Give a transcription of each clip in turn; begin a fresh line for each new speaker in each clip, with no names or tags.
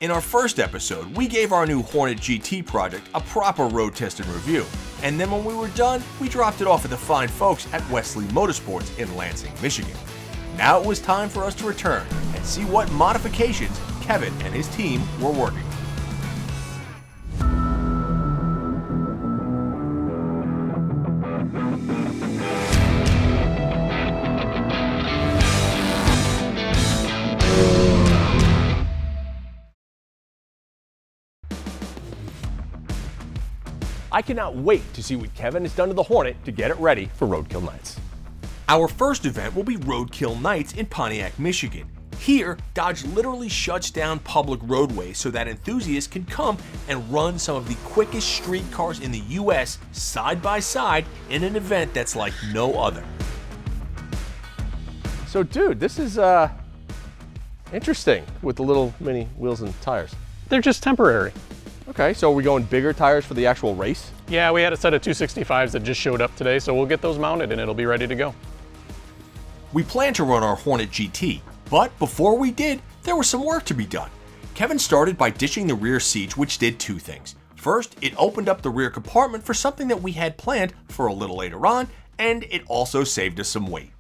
In our first episode, we gave our new Hornet GT project a proper road test and review, and then when we were done, we dropped it off at the fine folks at Wesley Motorsports in Lansing, Michigan. Now it was time for us to return and see what modifications Kevin and his team were working on.
I cannot wait to see what Kevin has done to the Hornet to get it ready for Roadkill Nights.
Our first event will be Roadkill Nights in Pontiac, Michigan. Here, Dodge literally shuts down public roadways so that enthusiasts can come and run some of the quickest street cars in the US side by side in an event that's like no other.
So dude, this is interesting with the little mini wheels and tires.
They're just temporary.
Okay, so are we going bigger tires for the actual race?
Yeah, we had a set of 265s that just showed up today, so we'll get those mounted and it'll be ready to go.
We plan to run our Hornet GT, but before we did, there was some work to be done. Kevin started by ditching the rear seats, which did two things. First, it opened up the rear compartment for something that we had planned for a little later on, and it also saved us some weight.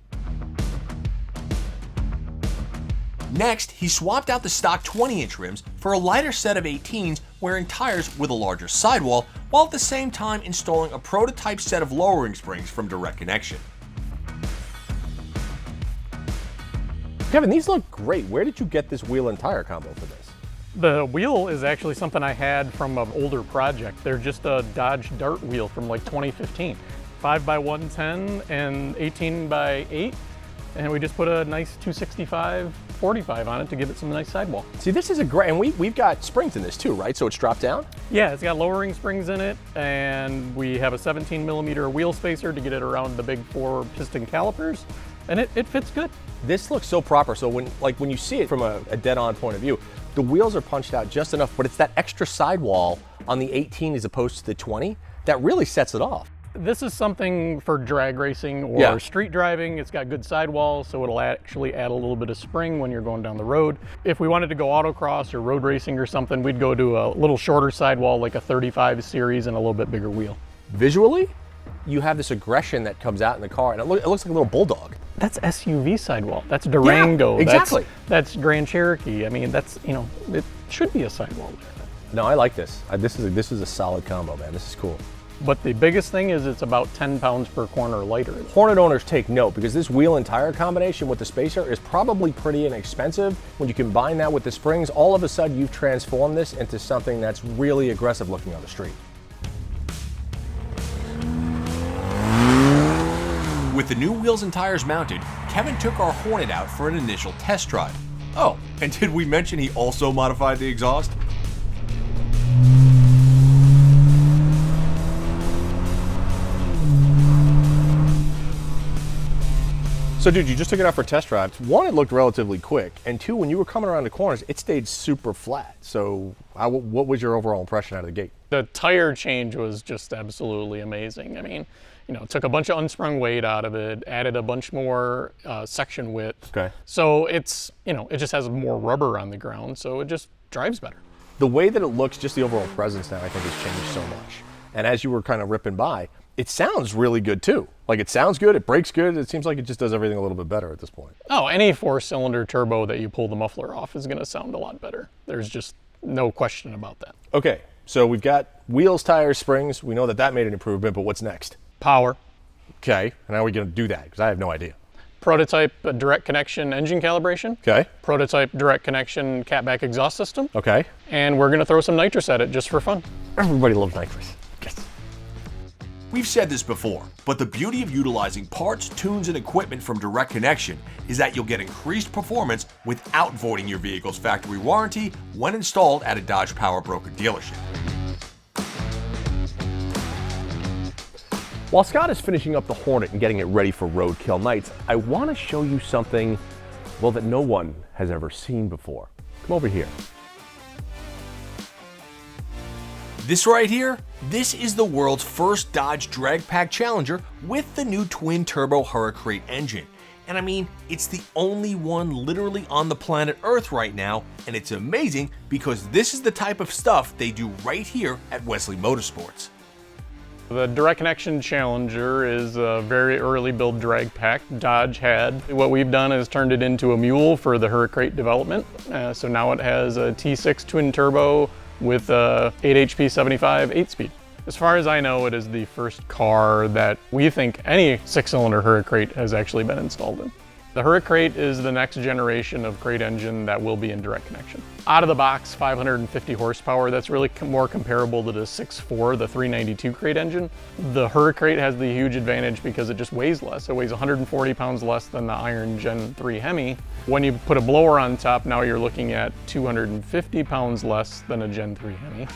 Next, he swapped out the stock 20-inch rims for a lighter set of 18s wearing tires with a larger sidewall, while at the same time installing a prototype set of lowering springs from Direct Connection.
Kevin, these look great. Where did you get this wheel and tire combo for this?
The wheel is actually something I had from an older project. They're just a Dodge Dart wheel from like 2015. 5x110 and 18x8. And we just put a nice 265 45 on it to give it some nice sidewall.
See, this is a great, and we've got springs in this too, right? So it's dropped down?
Yeah, it's got lowering springs in it, and we have a 17mm wheel spacer to get it around the big 4 piston calipers, and it fits good.
This looks so proper. So when you see it from a dead-on point of view, the wheels are punched out just enough, but it's that extra sidewall on the 18 as opposed to the 20 that really sets it off.
This is something for drag racing or street driving. It's got good sidewalls, so it'll actually add a little bit of spring when you're going down the road. If we wanted to go autocross or road racing or something, we'd go to a little shorter sidewall, like a 35 series and a little bit bigger wheel.
Visually, you have this aggression that comes out in the car, and it looks like a little bulldog.
That's SUV sidewall. That's Durango.
Yeah, exactly.
That's Grand Cherokee. I mean, that's, you know, it should be a sidewall there.
No, I like this. This is a solid combo, man. This is cool.
But the biggest thing is it's about 10 pounds per corner lighter.
Hornet owners take note, because this wheel and tire combination with the spacer is probably pretty inexpensive. When you combine that with the springs, all of a sudden you've transformed this into something that's really aggressive looking on the street.
With the new wheels and tires mounted, Kevin took our Hornet out for an initial test drive. Oh, and did we mention he also modified the exhaust?
So dude, you just took it out for a test drive. One, it looked relatively quick, and two, when you were coming around the corners, it stayed super flat. So what was your overall impression out of the gate?
The tire change was just absolutely amazing. I mean, you know, took a bunch of unsprung weight out of it, added a bunch more section width.
Okay.
So it's, you know, it just has more rubber on the ground, so it just drives better.
The way that it looks, just the overall presence now, I think has changed so much. And as you were kind of ripping by, it sounds really good too. Like, it sounds good, it brakes good, it seems like it just does everything a little bit better at this point.
Oh, any 4-cylinder turbo that you pull the muffler off is gonna sound a lot better. There's just no question about that.
Okay, so we've got wheels, tires, springs. We know that made an improvement, but what's next?
Power.
Okay, and how are we gonna do that? Because I have no idea.
Prototype direct connection engine calibration.
Okay.
Prototype direct connection catback exhaust system.
Okay.
And we're gonna throw some nitrous at it just for fun.
Everybody loves nitrous. Yes.
We've said this before, but the beauty of utilizing parts, tunes, and equipment from Direct Connection is that you'll get increased performance without voiding your vehicle's factory warranty when installed at a Dodge Power Broker dealership.
While Scott is finishing up the Hornet and getting it ready for Roadkill Nights, I want to show you something, well, that no one has ever seen before. Come over here.
This right here, this is the world's first Dodge Drag Pack Challenger with the new twin-turbo Hurac engine. And I mean, it's the only one literally on the planet Earth right now, and it's amazing because this is the type of stuff they do right here at Wesley Motorsports.
The Direct Connection Challenger is a very early build drag pack Dodge had. What we've done is turned it into a mule for the Hurac development. So now it has a T6 twin turbo with a 8 HP 75 8-speed. As far as I know, it is the first car that we think any 6-cylinder Hurac has actually been installed in. The Hurac is the next generation of crate engine that will be in direct connection. Out of the box, 550 horsepower. That's really more comparable to the 6.4, the 392 crate engine. The Hurac has the huge advantage because it just weighs less. It weighs 140 pounds less than the Iron Gen 3 Hemi. When you put a blower on top, now you're looking at 250 pounds less than a Gen 3 Hemi.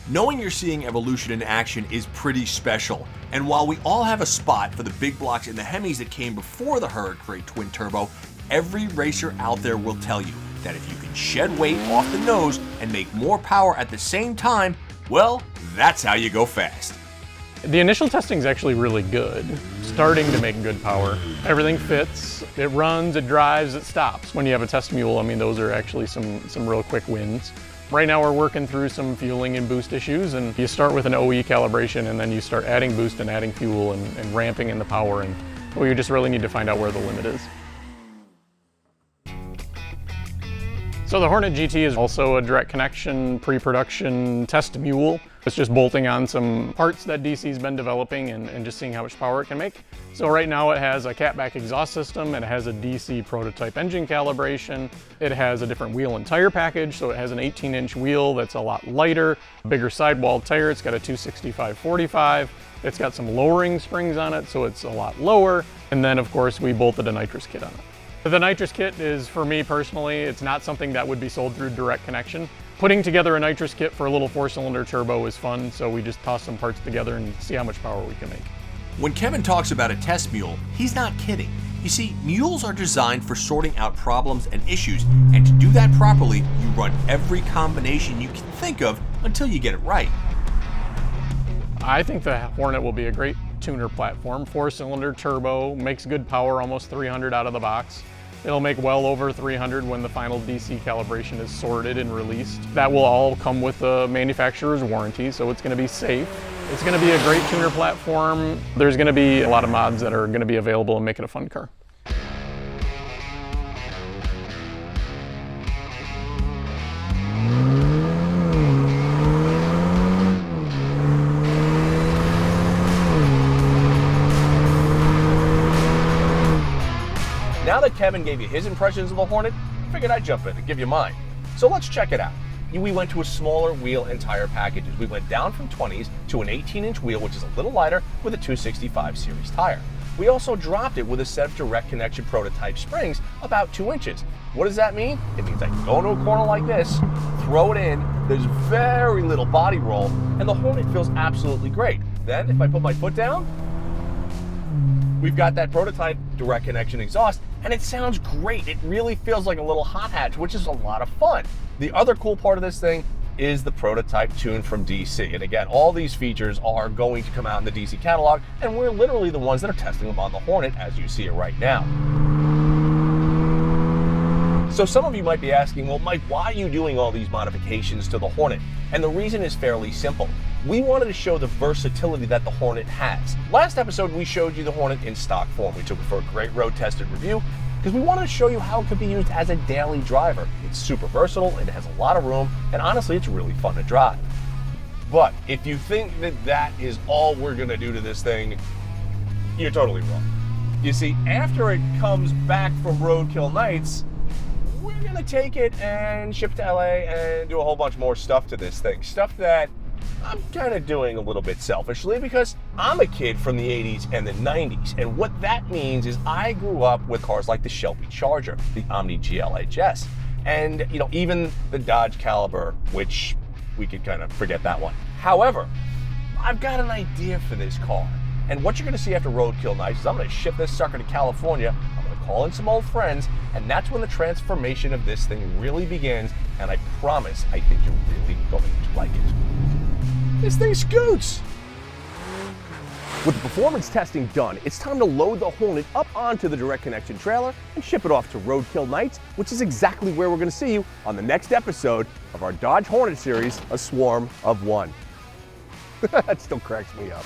Knowing you're seeing evolution in action is pretty special, and while we all have a spot for the big blocks in the Hemis that came before the Hurac twin turbo, every racer out there will tell you that if you can shed weight off the nose and make more power at the same time, well, that's how you go fast.
The initial testing is actually really good, starting to make good power. Everything fits, it runs, it drives, it stops. When you have a test mule, I mean, those are actually some real quick wins. Right now we're working through some fueling and boost issues, and you start with an OE calibration and then you start adding boost and adding fuel and ramping in the power, and well, you just really need to find out where the limit is. So the Hornet GT is also a direct connection pre-production test mule. It's just bolting on some parts that DC's been developing and just seeing how much power it can make. So right now it has a catback exhaust system, it has a DC prototype engine calibration, it has a different wheel and tire package, so it has an 18-inch wheel that's a lot lighter, bigger sidewall tire, it's got a 265/45, it's got some lowering springs on it, so it's a lot lower, and then of course we bolted a nitrous kit on it. The nitrous kit is, for me personally, it's not something that would be sold through direct connection. Putting together a nitrous kit for a little 4-cylinder turbo is fun, so we just toss some parts together and see how much power we can make.
When Kevin talks about a test mule, he's not kidding. You see, mules are designed for sorting out problems and issues, and to do that properly, you run every combination you can think of until you get it right.
I think the Hornet will be a great tuner platform. 4-cylinder turbo, makes good power, almost 300 out of the box. It'll make well over 300 when the final DC calibration is sorted and released. That will all come with the manufacturer's warranty, so it's going to be safe. It's going to be a great tuner platform. There's going to be a lot of mods that are going to be available and make it a fun car.
Now that Kevin gave you his impressions of the Hornet, I figured I'd jump in and give you mine. So let's check it out. We went to a smaller wheel and tire packages. We went down from 20s to an 18-inch wheel, which is a little lighter, with a 265 series tire. We also dropped it with a set of direct connection prototype springs about 2 inches. What does that mean? It means I can go into a corner like this, throw it in, there's very little body roll, and the Hornet feels absolutely great. Then if I put my foot down, we've got that prototype direct connection exhaust, and it sounds great. It really feels like a little hot hatch, which is a lot of fun. The other cool part of this thing is the prototype tune from DC. And again, all these features are going to come out in the DC catalog, and we're literally the ones that are testing them on the Hornet as you see it right now. So some of you might be asking, well, Mike, why are you doing all these modifications to the Hornet? And the reason is fairly simple. We wanted to show the versatility that the Hornet has. Last episode, we showed you the Hornet in stock form. We took it for a great road tested review because we wanted to show you how it could be used as a daily driver. It's super versatile, it has a lot of room, and honestly, it's really fun to drive. But if you think that that is all we're gonna do to this thing, you're totally wrong. You see, after it comes back from Roadkill Nights, we're gonna take it and ship to LA and do a whole bunch more stuff to this thing. Stuff that I'm kind of doing a little bit selfishly because I'm a kid from the 80s and the 90s. And what that means is I grew up with cars like the Shelby Charger, the Omni GLHS, and even the Dodge Caliber, which we could kind of forget that one. However, I've got an idea for this car. And what you're gonna see after Roadkill Nights is I'm gonna ship this sucker to California, I'm gonna call in some old friends, and that's when the transformation of this thing really begins, and I promise I think you're really going to like it. This thing scoots! With the performance testing done, it's time to load the Hornet up onto the direct connection trailer and ship it off to Roadkill Nights, which is exactly where we're going to see you on the next episode of our Dodge Hornet series, A Swarm of One. That still cracks me up.